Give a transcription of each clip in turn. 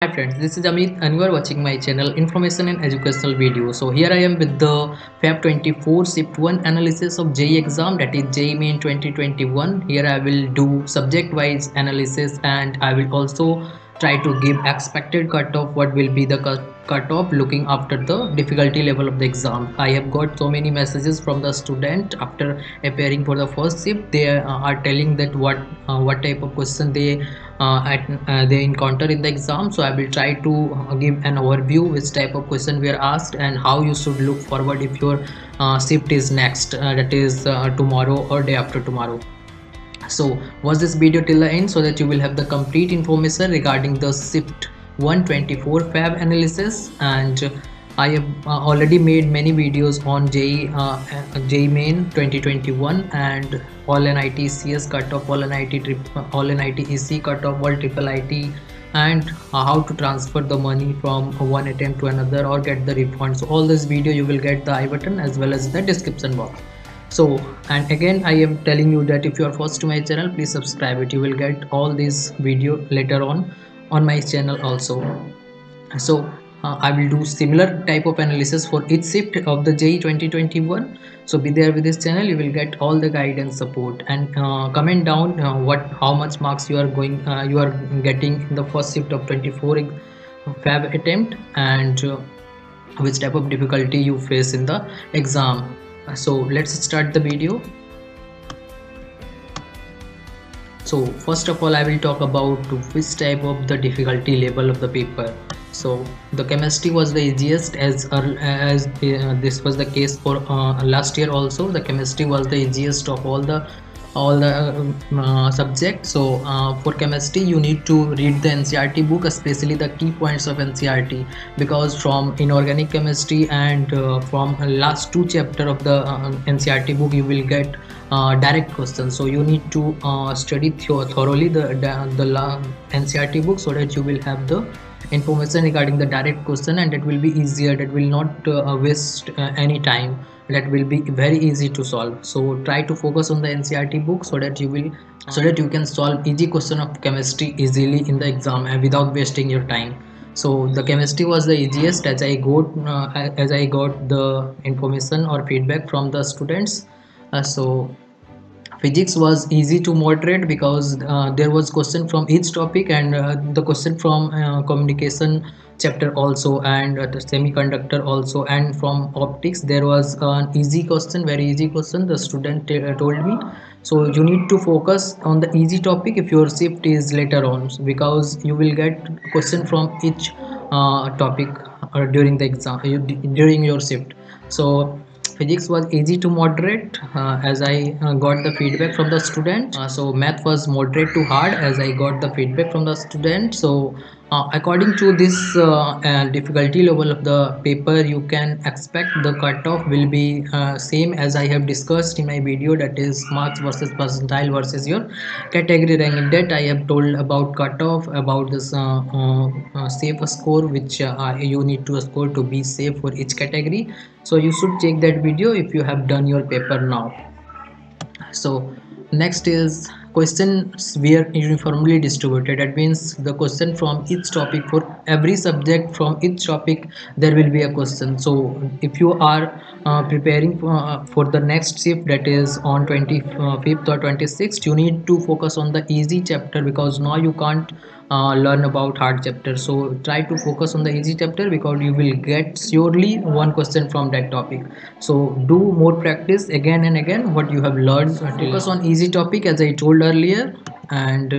Hi friends, this is Amit and you are watching my channel Information and Educational Video. So here I am with the Feb 24 Shift 1 analysis of JEE exam, that is JEE Main 2021. Here I will do subject wise analysis and I will also try to give expected cutoff, what will be the cutoff looking after the difficulty level of the exam. I have got so many messages from the student after appearing for the first shift. They are telling that what type of question they encounter in the exam. So I will try to give an overview which type of question we are asked and how you should look forward if your shift is next, that is tomorrow or day after tomorrow. So watch this video till the end so that you will have the complete information regarding the shift 124 fab analysis. And I have already made many videos on JEE Main 2021 and all NIT CS cutoff, all NIT EC cutoff, all triple IT, and how to transfer the money from one attempt to another or get the refund. So all this video you will get the I button as well as the description box. So, and again I am telling you that if you are first to my channel, please subscribe it. You will get all this video later on my channel also. So I will do similar type of analysis for each shift of the JEE 2021. So be there with this channel, you will get all the guidance support. And comment down how much marks you are getting in the first shift of 24 fab attempt, and which type of difficulty you face in the exam. So let's start the video. So first of all I will talk about which type of the difficulty level of the paper. So the chemistry was the easiest, as this was the case for last year also. The chemistry was the easiest of all the subjects. So for chemistry you need to read the NCERT book, especially the key points of NCERT, because from inorganic chemistry and from last two chapter of the NCERT book you will get direct questions. So you need to study thoroughly the NCERT book so that you will have the information regarding the direct question, and it will be easier, that will not waste any time, that will be very easy to solve. So try to focus on the NCERT book so that you can solve easy question of chemistry easily in the exam and without wasting your time. So the chemistry was the easiest, as I got the information or feedback from the students. So physics was easy to moderate because there was question from each topic, and the question from communication chapter also, and the semiconductor also, and from optics there was an easy question, very easy question, the student told me. So you need to focus on the easy topic if your shift is later on, because you will get question from each topic during the exam, during your shift. So physics was easy to moderate, as I got the feedback from the student. So math was moderate to hard, as I got the feedback from the student. So according to this difficulty level of the paper, you can expect the cutoff will be same as I have discussed in my video, that is marks versus percentile versus your category rank. In that I have told about cutoff, about this safe score, which you need to score to be safe for each category. So you should check that video if you have done your paper now. So next is questions were uniformly distributed. That means the question from each topic, for every subject from each topic there will be a question. So if you are preparing for the next shift, that is on 25th or 26th, you need to focus on the easy chapter, because now you can't learn about hard chapter. So try to focus on the easy chapter, because you will get surely one question from that topic. So do more practice again and again what you have learned. Focus on easy topic, as I told earlier, and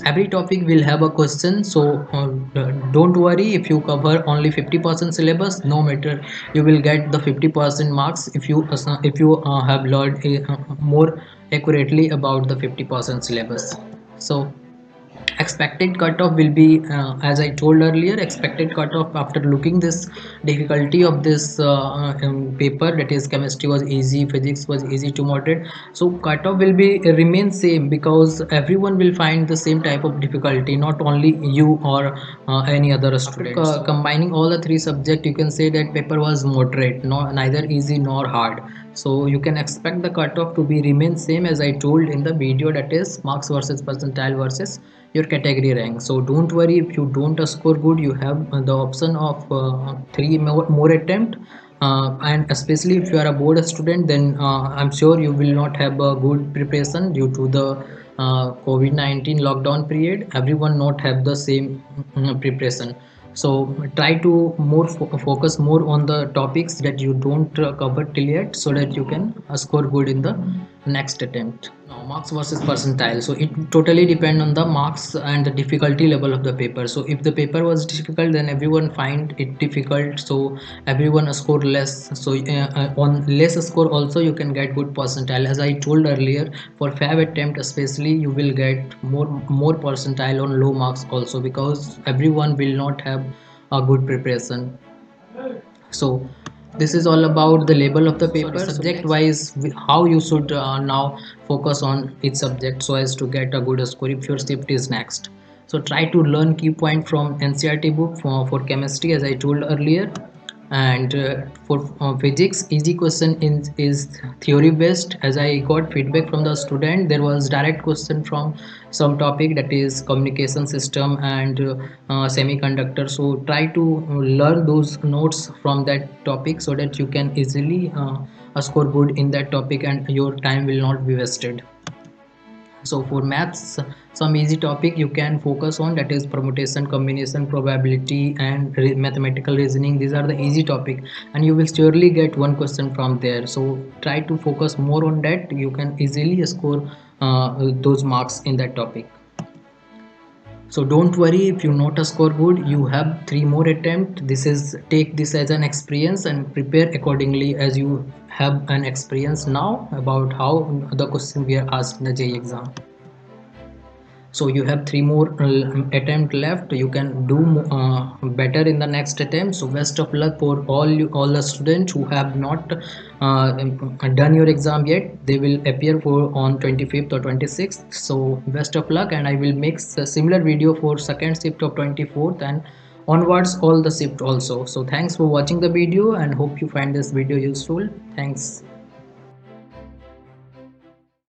every topic will have a question. So don't worry if you cover only 50% syllabus, no matter, you will get the 50% marks if you have learned more accurately about the 50% syllabus. So expected cutoff will be, as I told earlier, expected cutoff after looking this difficulty of this paper, that is chemistry was easy, physics was easy to moderate. So cutoff will be remain same, because everyone will find the same type of difficulty, not only you or any other student. After combining all the three subjects, you can say that paper was moderate, no, neither easy nor hard. So you can expect the cutoff to be remain same as I told in the video, that is marks versus percentile versus your category rank. So don't worry if you don't score good, you have the option of three more attempt. And especially if you are a board student, then I'm sure you will not have a good preparation due to the COVID-19 lockdown period. Everyone not have the same preparation. So try to more focus more on the topics that you don't cover till yet, so that you can score good in the next attempt. Now marks versus percentile, so it totally depend on the marks and the difficulty level of the paper. So if the paper was difficult, then everyone find it difficult, so everyone score less. So on less score also you can get good percentile. As I told earlier, for fab attempt especially, you will get more percentile on low marks also, because everyone will not have a good preparation. So this is all about the label of the paper. Subject wise, how you should now focus on each subject so as to get a good score if your shift is next. So try to learn key point from NCERT book for chemistry, as I told earlier. And for physics, easy question is theory based. As I got feedback from the student, there was direct question from some topic, that is communication system and semiconductor. So try to learn those notes from that topic, so that you can easily score good in that topic and your time will not be wasted. So for maths, some easy topic you can focus on, that is permutation, combination, probability, and mathematical reasoning. These are the easy topic, and you will surely get one question from there. So try to focus more on that. You can easily score those marks in that topic. So don't worry if you not score good, you have three more attempt. This is, take this as an experience and prepare accordingly, as you have an experience now about how the question we are asked in the JEE exam. So you have three more attempt left. You can do better in the next attempt. So best of luck for all the students who have not done your exam yet. They will appear for on 25th or 26th. So best of luck, and I will make a similar video for second shift of 24th and onwards all the shift also. So thanks for watching the video and hope you find this video useful. Thanks.